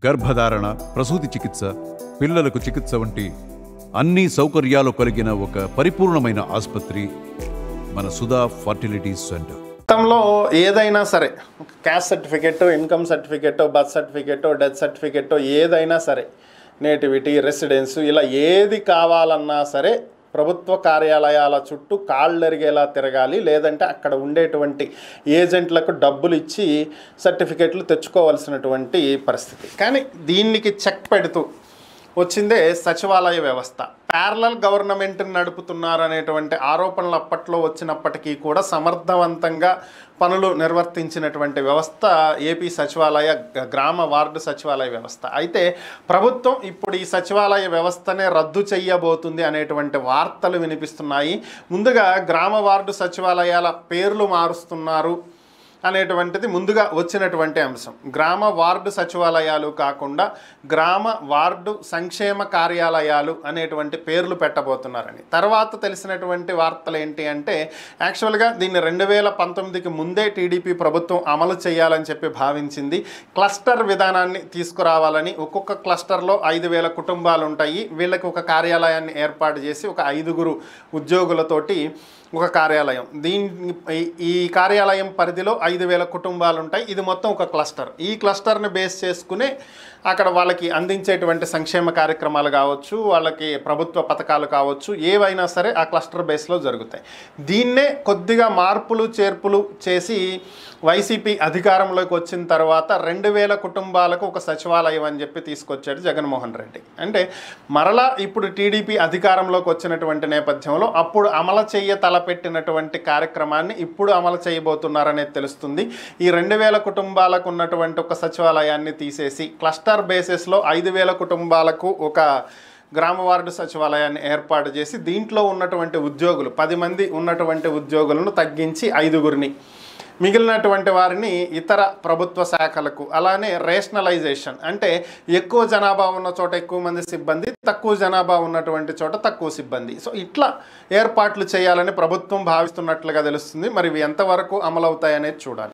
గర్భధారణ, ప్రసూతి చికిత్స, పిల్లలకు చికిత్స వంటి అన్ని సౌకర్యాలు కలిగిన ఒక పరిపూర్ణమైన ఆసుపత్రి మన సుధా ఫర్టిలిటీ సెంటర్. గతంలో ఏదైనా సరే caste certificate, income certificate, birth certificate, death certificate ఏదైనా సరే, నేటివిటీ, రెసిడెన్స్, ఇలా ఏది కావాలన్నా సరే ప్రభుత్వ కార్యాలయాల చుట్టూ కాళ్ళెరిగేలా తిరగాలి. లేదంటే అక్కడ ఉండేటువంటి ఏజెంట్లకు డబ్బులు ఇచ్చి సర్టిఫికెట్లు తెచ్చుకోవాల్సినటువంటి పరిస్థితి. కానీ దీనికి చెక్ పెడుతూ వచ్చిందే సచివాలయ వ్యవస్థ. ప్యారలల్ గవర్నమెంట్ని నడుపుతున్నారనేటువంటి ఆరోపణలు అప్పట్లో వచ్చినప్పటికీ కూడా సమర్థవంతంగా పనులు నిర్వర్తించినటువంటి వ్యవస్థ ఏపీ సచివాలయ గ్రామ వార్డు సచివాలయ వ్యవస్థ. అయితే ప్రభుత్వం ఇప్పుడు ఈ సచివాలయ వ్యవస్థనే రద్దు చేయబోతుంది అనేటువంటి వార్తలు వినిపిస్తున్నాయి. ముందుగా గ్రామ వార్డు సచివాలయాల పేర్లు మారుస్తున్నారు అనేటువంటిది ముందుగా వచ్చినటువంటి అంశం. గ్రామ వార్డు సచివాలయాలు కాకుండా గ్రామ వార్డు సంక్షేమ కార్యాలయాలు అనేటువంటి పేర్లు పెట్టబోతున్నారని తర్వాత తెలిసినటువంటి వార్తలు ఏంటి అంటే, యాక్చువల్గా దీన్ని 2019కి ముందే టీడీపీ ప్రభుత్వం అమలు చేయాలని చెప్పి భావించింది. క్లస్టర్ విధానాన్ని తీసుకురావాలని, ఒక్కొక్క క్లస్టర్లో 5,000 కుటుంబాలు ఉంటాయి. వీళ్ళకి ఒక కార్యాలయాన్ని ఏర్పాటు చేసి ఒక 5గురు ఉద్యోగులతోటి ఒక కార్యాలయం, ఈ కార్యాలయం పరిధిలో 5,000 కుటుంబాలు ఉంటాయి. ఇది మొత్తం ఒక క్లస్టర్. ఈ క్లస్టర్ని బేస్ చేసుకునే అక్కడ వాళ్ళకి అందించేటువంటి సంక్షేమ కార్యక్రమాలు కావచ్చు, వాళ్ళకి ప్రభుత్వ పథకాలు కావచ్చు, ఏవైనా సరే ఆ క్లస్టర్ బేస్లో జరుగుతాయి. దీన్నే కొద్దిగా మార్పులు చేర్పులు చేసి వైసీపీ అధికారంలోకి వచ్చిన తర్వాత 2,000 కుటుంబాలకు ఒక సచివాలయం అని చెప్పి తీసుకొచ్చాడు జగన్మోహన్ రెడ్డి. అంటే మరలా ఇప్పుడు టీడీపీ అధికారంలోకి వచ్చినటువంటి నేపథ్యంలో అప్పుడు అమలు తలపెట్టినటువంటి కార్యక్రమాన్ని ఇప్పుడు అమలు చేయబోతున్నారనేది తెలుస్తుంది. ఈ 2,000 కుటుంబాలకు ఉన్నటువంటి ఒక సచివాలయాన్ని తీసేసి క్లస్టర్ బేసిస్లో 5,000 కుటుంబాలకు ఒక గ్రామ వార్డు సచివాలయాన్ని ఏర్పాటు చేసి దీంట్లో ఉన్నటువంటి ఉద్యోగులు 10 మంది ఉన్నటువంటి ఉద్యోగులను తగ్గించి 5గురిని, మిగిలినటువంటి వారిని ఇతర ప్రభుత్వ శాఖలకు, అలానే రేషనలైజేషన్ అంటే ఎక్కువ జనాభా ఉన్న చోట ఎక్కువ మంది సిబ్బంది, తక్కువ జనాభా ఉన్నటువంటి చోట తక్కువ సిబ్బంది, సో ఇట్లా ఏర్పాట్లు చేయాలని ప్రభుత్వం భావిస్తున్నట్లుగా తెలుస్తుంది. మరి ఇవి ఎంతవరకు అమలవుతాయనేది చూడాలి.